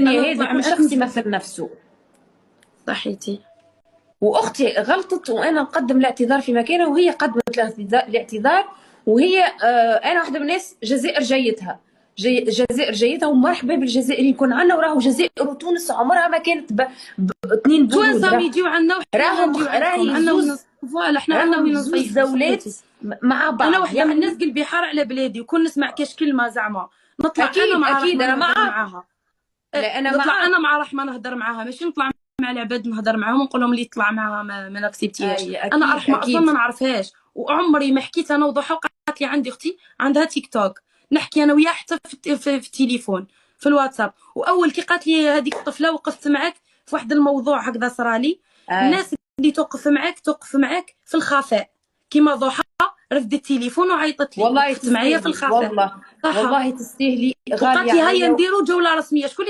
الدنيا هذه كل شخص يمثل نفسه. صحيتي. واختي غلطت وانا نقدم الاعتذار في مكانه، وهي قدمت الاعتذار، وهي انا واحده من الناس جزائر جيتها، جزائر جيتها، ومرحبا بالجزائر يكون عندنا، وراهو الجزائر وتونس عمرها ما كانت اثنين بلود. توانسه يجيو عندنا وحنا نجيو عندكم، عندنا وين فوالا حنا عندنا وين نصيفوا دولات مع بعض. انا واحده من الناس قلبي حار على بلادي، وكون نسمع كاش كلمه زعما نطلع أكيد انا مع أكيد رحمه أنا نهضر مع معاها. لا أنا نطلع مع انا مع رحمه نهضر معاها، ماشي نطلع مع العباد نهضر معاهم ونقول لهم اللي يطلع معاها ما نكسبتيهاش. انا رحمه اصلا ما نعرفهاش، وعمري ما حكيت انا وضحى. قالت لي عندي اختي عندها تيك توك، نحكي انا وياها حتى في التليفون في الواتساب. واول كي قالت لي هذيك الطفله وقفت معك في واحد الموضوع هكذا صرالي. الناس اللي توقف معك في الخفاء، كيما ضحى رفدت التليفون وعيطت لي، والله وقفت معايا في الخفاء. والله تستاهلي غاليه وقالت لي هيا عليا نديروا جوله رسميه. شكون